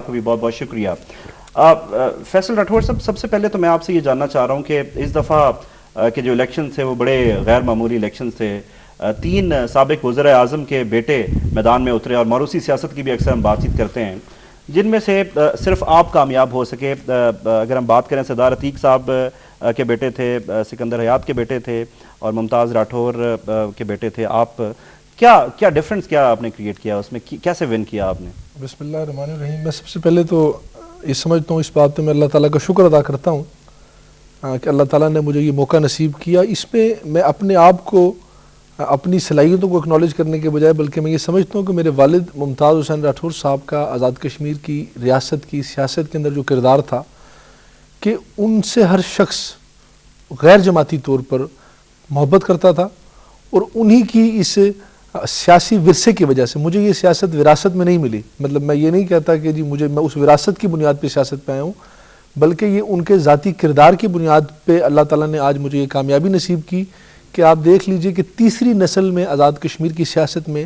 کا بھی بہت بہت شکریہ. فیصل راٹھور صاحب، سب سے پہلے تو میں آپ سے یہ جاننا چاہ رہا ہوں کہ اس دفعہ کے جو الیکشن تھے وہ بڑے غیر معمولی الیکشن تھے. 3 سابق وزراء اعظم کے بیٹے میدان میں اترے اور موروثی سیاست کی بھی اکثر ہم بات چیت کرتے ہیں، جن میں سے صرف آپ کامیاب ہو سکے. اگر ہم بات کریں سردار عتیق صاحب کے بیٹے تھے، سکندر حیات کے بیٹے تھے اور ممتاز راٹھور کے بیٹے تھے آپ. کیا ڈیفرنس کیا آپ نے کریٹ کیا اس میں، کیسے ون کیا آپ نے؟ بسم اللہ الرحمن الرحیم. میں سب سے پہلے تو یہ سمجھتا ہوں، اس بات پہ میں اللہ تعالیٰ کا شکر ادا کرتا ہوں کہ اللہ تعالیٰ نے مجھے یہ موقع نصیب کیا. اس میں میں اپنے آپ کو، اپنی صلاحیتوں کو اکنالج کرنے کے بجائے بلکہ میں یہ سمجھتا ہوں کہ میرے والد ممتاز حسین راٹھور صاحب کا آزاد کشمیر کی ریاست کی سیاست کے اندر جو کردار تھا کہ ان سے ہر شخص غیر جماعتی طور پر محبت کرتا تھا، اور انہی کی اس سیاسی ورثے کی وجہ سے مجھے یہ سیاست وراثت میں نہیں ملی. مطلب میں یہ نہیں کہتا کہ جی میں اس وراثت کی بنیاد پہ سیاست پہ آیا ہوں، بلکہ یہ ان کے ذاتی کردار کی بنیاد پہ اللہ تعالیٰ نے آج مجھے یہ کامیابی نصیب کی کہ آپ دیکھ لیجئے کہ تیسری نسل میں آزاد کشمیر کی سیاست میں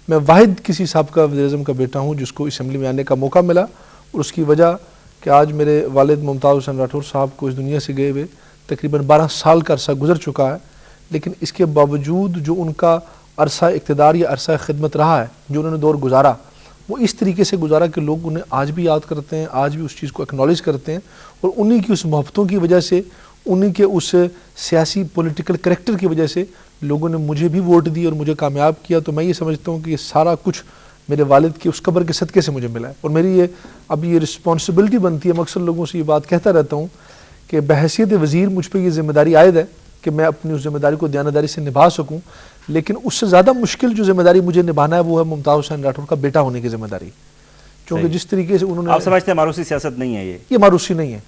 میں واحد کسی سابقہ وزیر اعظم کا بیٹا ہوں جس کو اسمبلی میں آنے کا موقع ملا. اور اس کی وجہ کہ آج میرے والد ممتاز حسین راٹھور صاحب کو اس دنیا سے گئے ہوئے تقریباً 12 سال کا عرصہ گزر چکا ہے، لیکن اس کے باوجود جو ان کا عرصہ اقتدار یا عرصہ خدمت رہا ہے، جو انہوں نے دور گزارا، وہ اس طریقے سے گزارا کہ لوگ انہیں آج بھی یاد کرتے ہیں، آج بھی اس چیز کو اکنالج کرتے ہیں. اور انہی کی اس محبتوں کی وجہ سے، انہی کے اس سیاسی پولیٹیکل کریکٹر کی وجہ سے لوگوں نے مجھے بھی ووٹ دی اور مجھے کامیاب کیا. تو میں یہ سمجھتا ہوں کہ یہ سارا کچھ میرے والد کی اس قبر کے صدقے سے مجھے ملا ہے. اور میری اب یہ رسپانسبلٹی بنتی ہے، میں اکثر لوگوں سے یہ بات کہتا رہتا ہوں کہ بحیثیت وزیر مجھ پہ یہ ذمہ داری عائد ہے کہ میں اپنی اس ذمہ داری کو دیانتداری سے نبھا سکوں. لیکن اس سے زیادہ مشکل جو ذمہ داری مجھے نبھانا ہے وہ ہے ممتاز حسین راٹھور کا بیٹا ہونے کی ذمہ داری. کیونکہ جس طریقے سے انہوں نے، آپ سمجھتے ہیں ماروثی سیاست نہیں ہے یہ ماروثی نہیں ہے.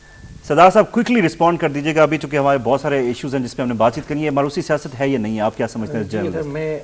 سردار صاحب کوئکلی رسپونڈ کر دیجیے گا، ابھی چونکہ ہمارے بہت سارے ایشوز ہیں جس پہ ہم نے بات چیت کرنی ہے. ماروثی سیاست ہے یا نہیں ہے، آپ کیا سمجھتے ہیں؟ میں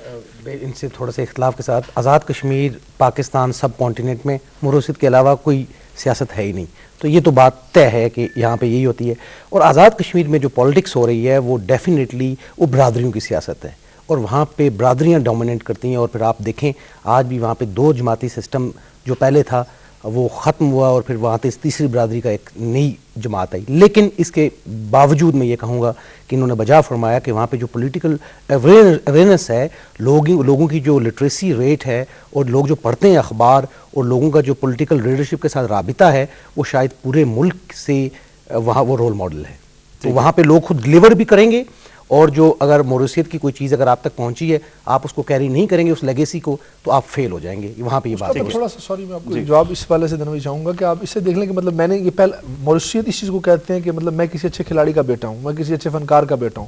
ان سے تھوڑا سا اختلاف کے ساتھ، آزاد کشمیر پاکستان سب کانٹیننٹ میں موروثیت کے علاوہ کوئی سیاست ہے ہی نہیں. تو یہ تو بات طے ہے کہ یہاں پہ یہی ہوتی ہے. اور آزاد کشمیر میں جو پالیٹکس ہو رہی ہے وہ ڈیفینیٹلی وہ برادریوں کی سیاست ہے، اور وہاں پہ برادریاں ڈومیننٹ کرتی ہیں. اور پھر آپ دیکھیں آج بھی وہاں پہ 2 جماعتی سسٹم جو پہلے تھا وہ ختم ہوا، اور پھر وہاں پہ تیسری برادری کا ایک نئی جماعت آئی. لیکن اس کے باوجود میں یہ کہوں گا کہ انہوں نے بجا فرمایا کہ وہاں پہ جو پولیٹیکل اویئرنیس ہے، لوگوں کی جو لٹریسی ریٹ ہے، اور لوگ جو پڑھتے ہیں اخبار، اور لوگوں کا جو پولیٹیکل لیڈرشپ کے ساتھ رابطہ ہے، وہ شاید پورے ملک سے وہاں وہ رول ماڈل ہے. تو وہاں پہ لوگ خود ڈلیور بھی کریں گے، اور جو اگر موروثیت کی کوئی چیز اگر آپ تک پہنچی ہے، آپ اس کو کیری نہیں کریں گے اس لیگیسی کو، تو آپ فیل ہو جائیں گے. وہاں پہ یہ بات ہے. تھوڑا سا سوری میں آپ کو جواب اس والے سے دینا چاہوں گا کہ آپ اس سے دیکھ لیں کہ مطلب میں نے یہ پہلے موروثیت اس چیز کو کہتے ہیں کہ مطلب میں کسی اچھے کھلاڑی کا بیٹا ہوں، میں کسی اچھے فنکار کا بیٹا ہوں،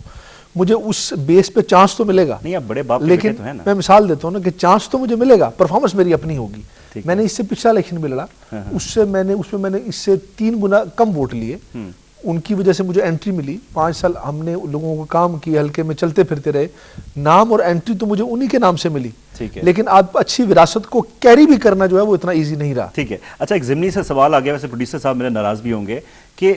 مجھے اس بیس پہ چانس تو ملے گا. نہیں، آپ بڑے باپ کے لیکن بیٹے تو ہیں نا. میں مثال دیتا ہوں نا کہ چانس تو مجھے ملے گا، پرفارمنس میری اپنی ہوگی. میں نے اس سے پچھلا الیکشن بھی لڑا، اس میں نے اس سے 3 گنا کم ووٹ لیے. ان کی وجہ سے مجھے انٹری ملی. 5 سال ہم نے لوگوں کو کام کیا، ہلکے میں چلتے پھرتے رہے. نام اور انٹری تو مجھے انہی کے نام سے ملی، لیکن آپ اچھی وراثت کو کیری بھی کرنا جو ہے وہ اتنا ایزی نہیں رہا. ٹھیک ہے. اچھا، ایک ضمنی سے سوال آ گیا، ویسے پروڈیوسر صاحب میرے ناراض بھی ہوں گے کہ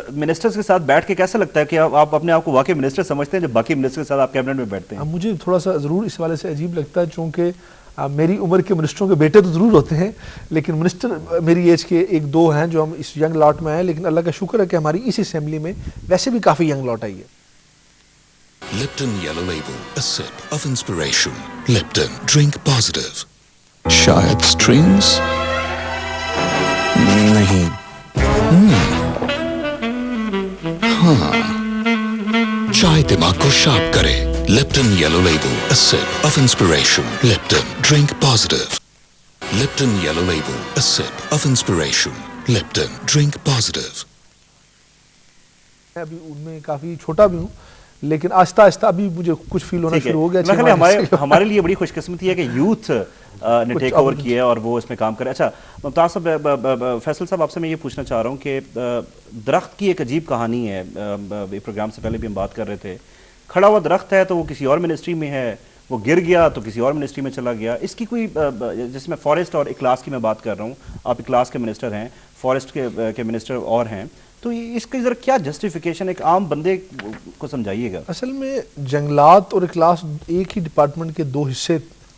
منسٹرز کے ساتھ بیٹھ کے کیسا لگتا ہے کہ آپ اپنے آپ کو واقعی منسٹر سمجھتے ہیں جب باقی منسٹر کے ساتھ آپ کیبنٹ میں بیٹھتے ہیں؟ مجھے تھوڑا سا ضرور اس والے سے عجیب لگتا ہے، چونکہ میری عمر کے منسٹروں کے بیٹے تو ضرور ہوتے ہیں، لیکن منسٹر میری ایج کے 1-2 ہیں جو ہم اس ینگ لاٹ میں ہیں. لیکن اللہ کا شکر ہے کہ ہماری اس اسمبلی میں ویسے بھی کافی ینگ لاٹ آئی ہے. Lipton Yellow Label, a sip of inspiration. Lipton, drink positive. شاید strings؟ نہیں. ہاں، چائے دماغ کو شارپ کرے. Lipton Yellow Label, a sip of inspiration. Lipton, drink positive. Lipton Yellow Label, a sip of inspiration. Lipton, drink positive. میں ابھی ان میں کافی چھوٹا بھی ہوں، لیکن آہستہ آہستہ ابھی مجھے کچھ فیل ہونا شروع ہو گیا. ہمارے لیے بڑی خوش قسمتی ہے کہ یوتھ نے ٹیک اوور کیا ہے اور وہ اس میں کام کرے. اچھا ممتاز صاحب، فیصل صاحب، آپ سے میں یہ پوچھنا چاہ رہا ہوں کہ درخت کی ایک عجیب کہانی ہے. پروگرام سے پہلے بھی ہم بات کر رہے تھے. کھڑا ہوا درخت ہے تو وہ کسی اور منسٹری میں ہے، وہ گر گیا تو کسی اور منسٹری میں چلا گیا. اس کی کوئی، جس میں فارسٹ اور اکلاس کی میں بات کر رہا ہوں، آپ اکلاس کے منسٹر ہیں، فارسٹ کے منسٹر اور ہیں، تو اس کی ذرا کیا جسٹیفیکیشن ایک عام بندے کو سمجھائیے گا؟ اصل میں جنگلات اور اکلاس ایک ہی ڈپارٹمنٹ کے 2 حصے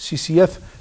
CCF,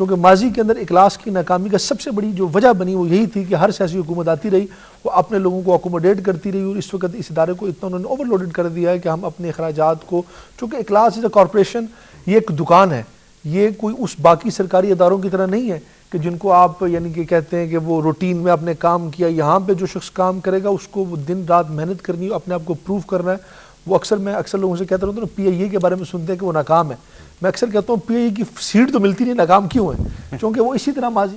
چونکہ ماضی کے اندر اجلاس کی ناکامی کا سب سے بڑی جو وجہ بنی وہ یہی تھی کہ ہر سیاسی حکومت آتی رہی، وہ اپنے لوگوں کو اکوموڈیٹ کرتی رہی، اور اس وقت اس ادارے کو اتنا انہوں نے اوور لوڈڈ کر دیا ہے کہ ہم اپنے اخراجات کو، چونکہ اجلاس از اے کارپوریشن، یہ ایک دکان ہے، یہ کوئی اس باقی سرکاری اداروں کی طرح نہیں ہے کہ جن کو آپ یعنی کہ کہتے ہیں کہ وہ روٹین میں آپ نے کام کیا. یہاں پہ جو شخص کام کرے گا اس کو وہ دن رات محنت کرنی ہے، اپنے آپ کو پروف کرنا ہے. وہ میں اکثر لوگوں سے کہتا رہتا ہوں پی آئی اے کے بارے میں سنتے ہیں کہ وہ ناکام ہے. میں اکثر کہتا ہوں پی آئی اے کی سیٹ تو ملتی نہیں، ناکام کیوں ہے؟ کیونکہ وہ اسی طرح ماضی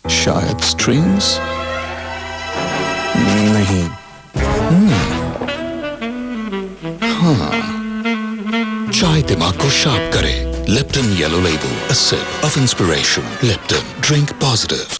شاید سٹرنگز نہیں، ہاں، چائے دماغ کو شارپ کرے. Lipton yellow label, a sip of inspiration. Lipton, drink positive.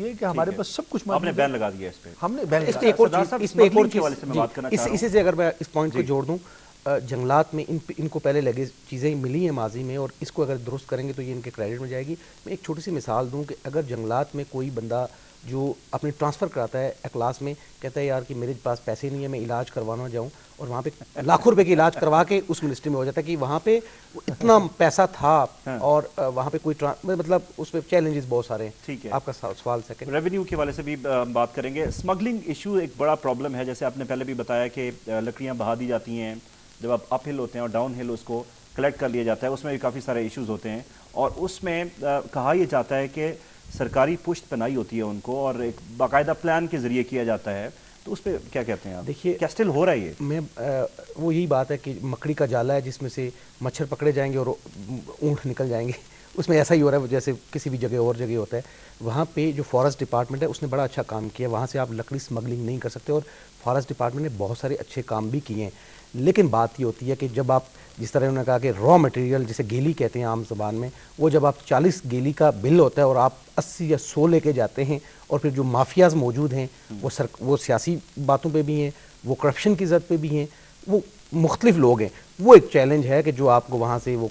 یہ کہ ہمارے پاس سب کچھ آپ نے بین لگا دیا اس پہ. ہم نے بین اس پہ ایک اور کے حوالے سے میں بات کرنا چاہ رہا ہوں. اسی سے اگر میں اس پوائنٹ کو جوڑ دوں، جنگلات میں ان کو پہلے لگے چیزیں ملی ہیں ماضی میں، اور اس کو اگر درست کریں گے تو یہ ان کے کریڈٹ میں جائے گی. میں ایک چھوٹی سی مثال دوں کہ اگر جنگلات میں کوئی بندہ جو اپنے ٹرانسفر کراتا ہے اکلاس میں، کہتا ہے یار کہ میرے پاس پیسے نہیں ہیں، میں علاج کروانا جاؤں، اور وہاں پہ لاکھوں روپے کی علاج کروا کے اس منسٹری میں ہو جاتا ہے کہ وہاں پہ اتنا پیسہ تھا، اور وہاں پہ کوئی مطلب اس پہ چیلنجز بہت سارے ہیں. ٹھیک ہے، آپ کا سوال سیکنڈ ریونیو کے حوالے سے بھی بات کریں گے. اسمگلنگ ایشو ایک بڑا پرابلم ہے، جیسے آپ نے پہلے بھی بتایا کہ لکڑیاں بہا دی جاتی ہیں، جب آپ اپ ہل ہوتے ہیں اور ڈاؤن ہل اس کو کلیکٹ کر لیا جاتا ہے، اس میں بھی کافی سارے ایشوز ہوتے ہیں، اور اس میں کہا یہ جاتا ہے کہ سرکاری پشت پناہی ہوتی ہے ان کو، اور ایک باقاعدہ پلان کے ذریعے کیا جاتا ہے. تو اس پہ کیا کہتے ہیں آپ؟ دیکھیے کیا اسٹل ہو رہا ہے یہ؟ میں وہ یہی بات ہے کہ مکڑی کا جالا ہے جس میں سے مچھر پکڑے جائیں گے اور اونٹ نکل جائیں گے. اس میں ایسا ہی ہو رہا ہے جیسے کسی بھی جگہ اور جگہ ہوتا ہے. وہاں پہ جو فارسٹ ڈپارٹمنٹ ہے اس نے بڑا اچھا کام کیا، وہاں سے آپ لکڑی اسمگلنگ نہیں کر سکتے، اور فارسٹ ڈپارٹمنٹ نے بہت سارے اچھے کام بھی کیے ہیں. لیکن بات یہ ہوتی ہے کہ جب آپ جس طرح انہوں نے کہا کہ را مٹیریل جسے گیلی کہتے ہیں عام زبان میں، وہ جب آپ 40 گیلی کا بل ہوتا ہے اور آپ 80 یا 100 لے کے جاتے ہیں، اور پھر جو مافیاز موجود ہیں وہ سیاسی باتوں پہ بھی ہیں، وہ کرپشن کی زد پہ بھی ہیں، وہ مختلف لوگ ہیں. وہ ایک چیلنج ہے کہ جو آپ کو وہاں سے وہ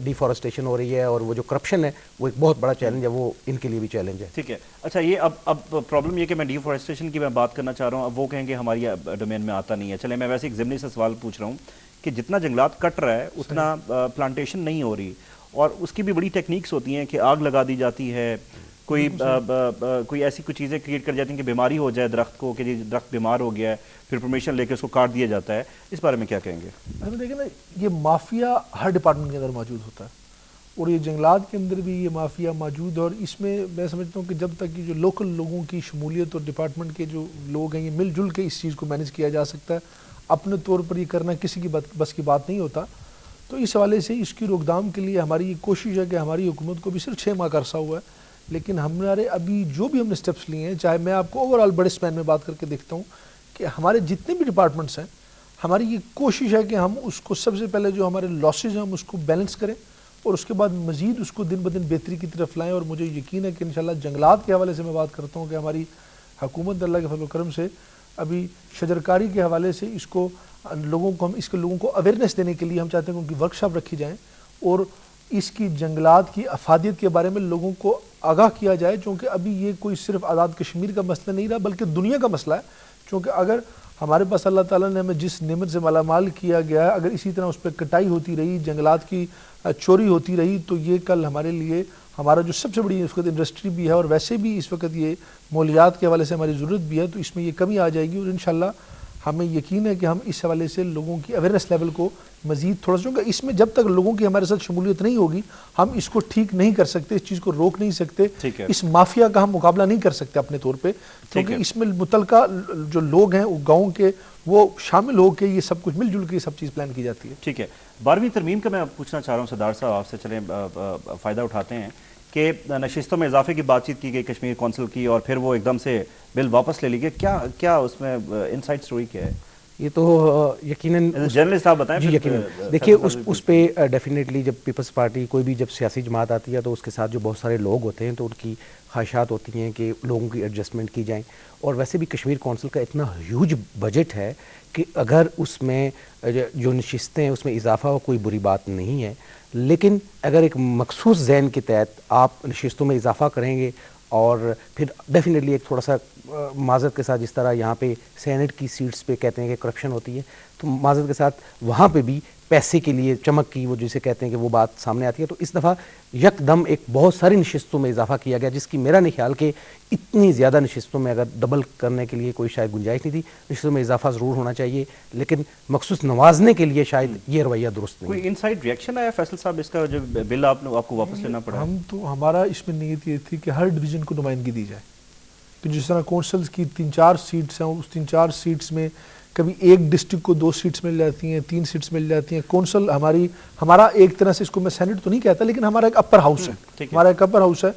ڈیفارسٹیشن ہو رہی ہے، اور وہ جو کرپشن ہے وہ ایک بہت بڑا چیلنج ہے، وہ ان کے لیے بھی چیلنج ہے. ٹھیک ہے. اچھا، یہ اب پرابلم یہ کہ میں ڈیفارسٹیشن کی میں بات کرنا چاہ رہا ہوں. اب وہ کہیں گے ہماری ڈومین میں آتا نہیں ہے. چلے میں ویسے ایک ضمنی سے سوال پوچھ رہا ہوں کہ جتنا جنگلات کٹ رہا ہے اتنا پلانٹیشن نہیں ہو رہی، اور اس کی بھی بڑی ٹیکنیکس ہوتی ہیں کہ آگ لگا دی جاتی ہے، کوئی ایسی کوئی چیزیں کریٹ کر جاتی ہیں کہ بیماری ہو جائے درخت کو، کہ درخت بیمار ہو گیا ہے، پھر پرمیشن لے کے اس کو کاٹ دیا جاتا ہے. اس بارے میں کیا کہیں گے؟ دیکھیں نا، یہ مافیا ہر ڈپارٹمنٹ کے اندر موجود ہوتا ہے، اور یہ جنگلات کے اندر بھی یہ مافیا موجود ہے. اور اس میں میں سمجھتا ہوں کہ جب تک یہ جو لوکل لوگوں کی شمولیت اور ڈپارٹمنٹ کے جو لوگ ہیں یہ مل جل کے اس چیز کو مینیج کیا جا سکتا ہے. اپنے طور پر یہ کرنا کسی کی بس کی بات نہیں ہوتا. تو اس حوالے سے اس کی روک تھام کے لیے ہماری یہ کوشش ہے کہ ہماری حکومت کو بھی صرف 6 ماہ کا عرصہ ہوا ہے، لیکن ہمارے ابھی جو بھی ہم نے سٹیپس لیے ہیں، چاہے میں آپ کو اوور آل بڑے اسپین میں بات کر کے دیکھتا ہوں کہ ہمارے جتنے بھی ڈپارٹمنٹس ہیں، ہماری یہ کوشش ہے کہ ہم اس کو سب سے پہلے جو ہمارے لاسز ہیں ہم اس کو بیلنس کریں، اور اس کے بعد مزید اس کو دن بدن بہتری کی طرف لائیں. اور مجھے یقین ہے کہ انشاءاللہ جنگلات کے حوالے سے میں بات کرتا ہوں کہ ہماری حکومت اللہ کے فضل و کرم سے ابھی شجرکاری کے حوالے سے اس کو لوگوں کو اویئرنیس دینے کے لیے ہم چاہتے ہیں کہ ان کی ورکشاپ رکھی جائیں، اور اس کی جنگلات کی افادیت کے بارے میں لوگوں کو آگاہ کیا جائے. چونکہ ابھی یہ کوئی صرف آزاد کشمیر کا مسئلہ نہیں رہا بلکہ دنیا کا مسئلہ ہے. چونکہ اگر ہمارے پاس اللہ تعالیٰ نے ہمیں جس نعمت سے مالا مال کیا گیا ہے، اگر اسی طرح اس پہ کٹائی ہوتی رہی، جنگلات کی چوری ہوتی رہی، تو یہ کل ہمارے لیے ہمارا جو سب سے بڑی اس وقت انڈسٹری بھی ہے، اور ویسے بھی اس وقت یہ مالیات کے حوالے سے ہماری ضرورت بھی ہے، تو اس میں یہ کمی آ جائے گی. اور انشاءاللہ ہمیں یقین ہے کہ ہم اس حوالے سے لوگوں کی اویئرنیس لیول کو مزید تھوڑا سا، کیونکہ اس میں جب تک لوگوں کی ہمارے ساتھ شمولیت نہیں ہوگی ہم اس کو ٹھیک نہیں کر سکتے، اس چیز کو روک نہیں سکتے، اس مافیا کا ہم مقابلہ نہیں کر سکتے اپنے طور پہ. کیونکہ اس میں متعلقہ جو لوگ ہیں گاؤں کے وہ شامل ہو کے یہ سب کچھ مل جل کے یہ سب چیز پلان کی جاتی ہے. ٹھیک ہے. 12ویں ترمیم کا میں پوچھنا چاہ رہا ہوں سردار صاحب آپ سے. چلیں فائدہ اٹھاتے ہیں کہ نشستوں میں اضافے کی بات چیت کی گئی کشمیر کونسل کی، اور پھر وہ ایک دم سے بل واپس لے لی گئی. کیا اس میں انسائڈ سٹوری کیا ہے؟ یہ تو یقیناً جرنلسٹ صاحب بتائیں جی پھر، یقیناً دیکھیے اس پہ ڈیفینیٹلی جب پیپلز پارٹی کوئی بھی جب سیاسی جماعت آتی ہے تو اس کے ساتھ جو بہت سارے لوگ ہوتے ہیں تو ان کی خواہشات ہوتی ہیں کہ لوگوں کی ایڈجسٹمنٹ کی جائیں. اور ویسے بھی کشمیر کونسل کا اتنا ہیوج بجٹ ہے کہ اگر اس میں جو نشستیں ہیں اس میں اضافہ ہو کوئی بری بات نہیں ہے، لیکن اگر ایک مخصوص ذہن کے تحت آپ نشستوں میں اضافہ کریں گے اور پھر ڈیفینیٹلی ایک تھوڑا سا معذرت کے ساتھ جس طرح یہاں پہ سینٹ کی سیٹس پہ کہتے ہیں کہ کرپشن ہوتی ہے، تو معذرت کے ساتھ وہاں پہ بھی پیسے کے لیے چمک کی وہ جسے کہتے ہیں کہ وہ بات سامنے آتی ہے. تو اس دفعہ یک دم ایک بہت ساری نشستوں میں اضافہ کیا گیا جس کی میرا نہیں خیال کہ اتنی زیادہ نشستوں میں اگر ڈبل کرنے کے لیے کوئی شاید گنجائش نہیں تھی. نشستوں میں اضافہ ضرور ہونا چاہیے لیکن مخصوص نوازنے کے لیے شاید یہ رویہ درست نہیں. کوئی انسائڈ ریئیکشن آیا فیصل صاحب اس کا جو بل آپ کو واپس لینا پڑا؟ ہمارا اس میں نیت یہ تھی کہ ہر ڈویژن کو نمائندگی دی جائے، کہ جس طرح کونسلز کی 3-4 سیٹس ہیں، اس 3-4 سیٹس میں کبھی ایک ڈسٹرکٹ کو 2 سیٹس مل جاتی ہیں، 3 سیٹس مل جاتی ہیں. کونسل ہمارا ایک طرح سے اس کو میں سینٹ تو نہیں کہتا لیکن ہمارا ایک اپر ہاؤس ہے، ہمارا ایک اپر ہاؤس ہے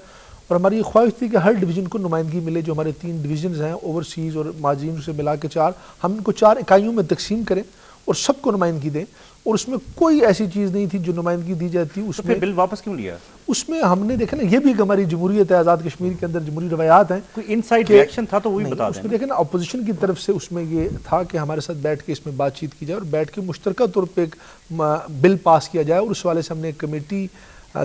اور ہماری یہ خواہش تھی کہ ہر ڈویژن کو نمائندگی ملے. جو ہمارے 3 ڈویژنز ہیں اوورسیز اور ماجین سے ملا کے 4، ہم ان کو 4 اکائیوں میں تقسیم کریں اور سب کو نمائندگی دیں. اور اس میں کوئی ایسی چیز نہیں تھی جو نمائندگی دی جاتی. اس میں بل واپس کیوں لیا؟ اس میں ہم نے دیکھا نا یہ بھی ایک ہماری جمہوریت ہے، آزاد کشمیر کے اندر جمہوری روایات ہیں. کوئی انسائڈ ریئیکشن تھا تو وہی بتا اس دیں. میں دیکھیں نا اپوزیشن کی طرف سے اس میں یہ تھا کہ ہمارے ساتھ بیٹھ کے اس میں بات چیت کی جائے اور بیٹھ کے مشترکہ طور پہ ایک بل پاس کیا جائے. اور اس والے سے ہم نے ایک کمیٹی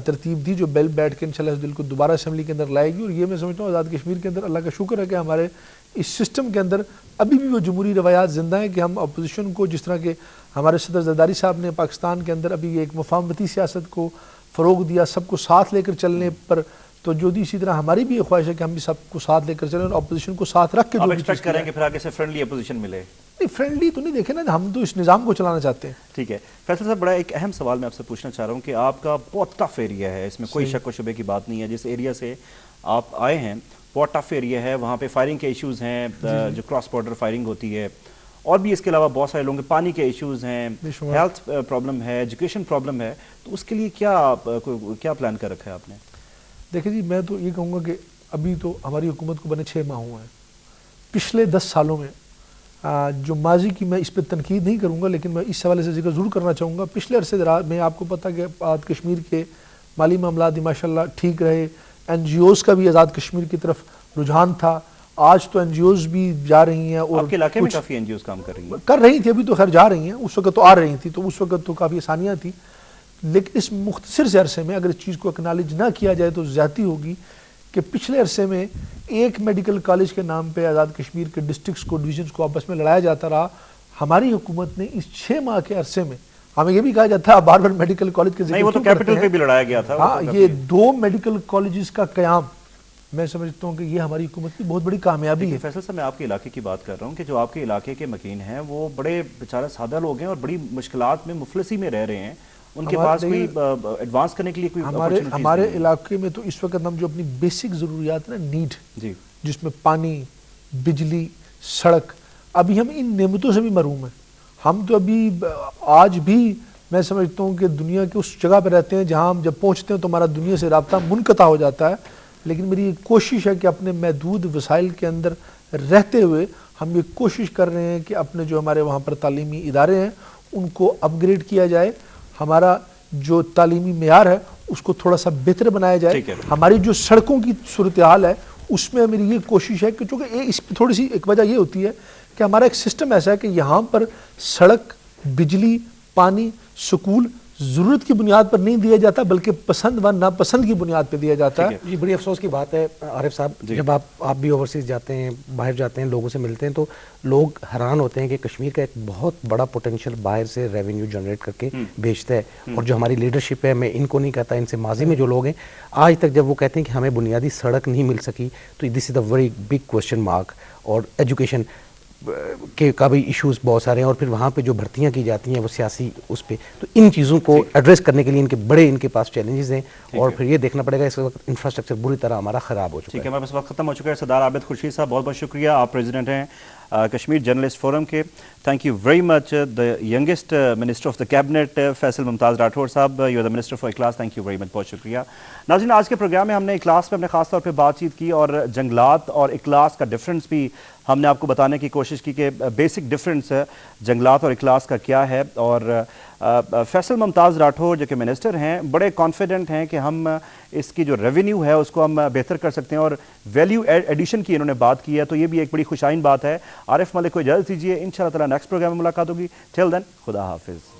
ترتیب دی جو بل بیٹھ کے انشاءاللہ اس بل کو دوبارہ اسمبلی کے اندر لائے گی. اور یہ میں سمجھتا ہوں آزاد کشمیر کے اندر اللہ کا شکر ہے کہ ہمارے اس سسٹم کے اندر ابھی بھی وہ جمہوری روایات زندہ ہیں کہ ہم اپوزیشن کو، جس طرح کہ ہمارے صدر زرداری صاحب نے پاکستان کے اندر ابھی ایک مفاہمتی سیاست کو فروغ دیا، سب کو ساتھ لے کر چلنے پر توجہ دی، اسی طرح ہماری بھی یہ خواہش ہے کہ ہم بھی سب کو ساتھ لے کر چلیں اور اپوزیشن کو ساتھ رکھ کے آپ ایکسپیکٹ کریں کہ پھر آگے سے فرینڈلی اپوزیشن ملے؟ نہیں، فرینڈلی تو نہیں، دیکھیں نا ہم تو اس نظام کو چلانا چاہتے ہیں. ٹھیک ہے فیصل صاحب، بڑا ایک اہم سوال میں آپ سے پوچھنا چاہ رہا ہوں کہ آپ کا بہت ٹف ایریا ہے، اس میں کوئی شک و شبے کی بات نہیں ہے. جس ایریا سے آپ آئے ہیں بہت ٹف ایریا ہے، وہاں پہ فائرنگ کے ایشوز ہیں، جو کراس بارڈر فائرنگ ہوتی ہے، اور بھی اس کے علاوہ بہت سارے لوگوں کے پانی کے ایشوز ہیں، ہیلتھ پرابلم ہے، ایجوکیشن پرابلم ہے. تو اس کے لیے کیا پلان کر رکھا ہے آپ نے؟ دیکھیں جی، میں تو یہ کہوں گا کہ ابھی تو ہماری حکومت کو بنے 6 ماہ ہوئے ہیں. پچھلے 10 سالوں میں جو ماضی کی میں اس پہ تنقید نہیں کروں گا لیکن میں اس حوالے سے ذکر ضرور کرنا چاہوں گا. پچھلے عرصے میں آپ کو پتہ کہ آزاد کشمیر کے مالی معاملات ماشاءاللہ ٹھیک رہے. این جی اوز کا بھی آزاد کشمیر کی طرف رجحان تھا. آج تو این جی اوز بھی جا رہی ہیں اور آپ کے علاقے میں کافی این جی اوز کام کر رہی تھی، ابھی تو خیر جا رہی ہیں، اس وقت تو آ رہی تھی تو اس وقت تو کافی آسانیاں تھیں. لیکن اس مختصر سے عرصے میں اگر اس چیز کو اکنالج نہ کیا جائے تو زیادتی ہوگی کہ پچھلے عرصے میں ایک میڈیکل کالج کے نام پہ آزاد کشمیر کے ڈسٹرکٹس کو، ڈویژنس کو آپس میں لڑایا جاتا رہا. ہماری حکومت نے اس 6 ماہ کے عرصے میں، ہمیں یہ بھی کہا جاتا ہے بار بار میڈیکل کالج کے ذکر وہ تو کیپٹل پہ بھی لڑایا گیا تھا. ہاں، یہ 2 میڈیکل کالجز کا قیام میں سمجھتا ہوں کہ یہ ہماری حکومت کی بہت بڑی کامیابی ہے. فیصل صاحب، میں آپ کے علاقے کی بات کر رہا ہوں کہ جو آپ کے علاقے کے مکین ہیں وہ بڑے بیچارہ سادہ لوگ ہیں اور بڑی مشکلات میں مفلسی میں رہ رہے ہیں. ان کے پاس کوئی ایڈوانس کرنے کے لیے کوئی ہمارے علاقے میں تو اس وقت ہم جو اپنی بیسک ضروریات ہیں نیڈ، جس میں پانی، بجلی، سڑک، ابھی ہم ان نعمتوں سے بھی محروم ہیں. ہم تو ابھی آج بھی میں سمجھتا ہوں کہ دنیا کے اس جگہ پہ رہتے ہیں جہاں ہم جب پہنچتے ہیں تو ہمارا دنیا سے رابطہ منقطع ہو جاتا ہے. لیکن میری کوشش ہے کہ اپنے محدود وسائل کے اندر رہتے ہوئے ہم یہ کوشش کر رہے ہیں کہ اپنے جو ہمارے وہاں پر تعلیمی ادارے ہیں ان کو اپ گریڈ کیا جائے، ہمارا جو تعلیمی معیار ہے اس کو تھوڑا سا بہتر بنایا جائے. ہماری جو سڑکوں کی صورتحال ہے اس میں میری یہ کوشش ہے کہ چونکہ اس پہ تھوڑی سی ایک وجہ یہ ہوتی ہے کہ ہمارا ایک سسٹم ایسا ہے کہ یہاں پر سڑک، بجلی، پانی، سکول ضرورت کی بنیاد پر نہیں دیا جاتا بلکہ پسند و ناپسند کی بنیاد پہ دیا جاتا ہے. یہ بڑی افسوس کی بات ہے عارف صاحب، جب آپ بھی اوورسیز جاتے ہیں، باہر جاتے ہیں، لوگوں سے ملتے ہیں تو لوگ حیران ہوتے ہیں کہ کشمیر کا ایک بہت بڑا پوٹینشیل باہر سے ریونیو جنریٹ کر کے بیچتا ہے. اور جو ہماری لیڈرشپ ہے، میں ان کو نہیں کہتا، ان سے ماضی میں جو لوگ ہیں آج تک جب وہ کہتے ہیں کہ ہمیں بنیادی سڑک نہیں مل سکی تو this is a very big question mark. اور ایجوکیشن کے کا بھی ایشوز بہت سارے ہیں اور پھر وہاں پہ جو بھرتیاں کی جاتی ہیں وہ سیاسی اس پہ، تو ان چیزوں کو ایڈریس کرنے کے لیے ان کے پاس چیلنجز ہیں اور پھر یہ دیکھنا پڑے گا. اس وقت انفراسٹرکچر بری طرح ہمارا خراب ہو چکا ہے. ٹھیک ہے، ہمارے پاس وقت ختم ہو چکا ہے. سردار عابد خورشید صاحب بہت بہت شکریہ. آپ پریزیڈنٹ ہیں کشمیر جرنلسٹ فورم کے. Thank you very much the youngest minister of the cabinet Faisal Mumtaz Rathore sahab, you are the minister for اخلاص. تھینک یو ویری مچ, بہت شکریہ. ناظرین, آج کے پروگرام میں ہم نے اخلاص پہ اپنے خاص طور پہ بات چیت کی اور جنگلات اور اخلاص کا ڈفرینس بھی ہم نے آپ کو بتانے کی کوشش کی کہ بیسک ڈفرینس جنگلات اور اخلاص کا کیا ہے. اور فیصل ممتاز راٹھور جو کہ منسٹر ہیں بڑے کانفیڈنٹ ہیں کہ ہم اس کی جو ریونیو ہے اس کو ہم بہتر کر سکتے ہیں, اور ویلیو ایڈیشن کی انہوں نے بات کی ہے, تو یہ بھی ایک بڑی خوشائن بات ہے. عارف ملک کو اجازت دیجیے, انشاءاللہ تعالی نیکسٹ پروگرام میں ملاقات ہوگی. ٹل دین, خدا حافظ.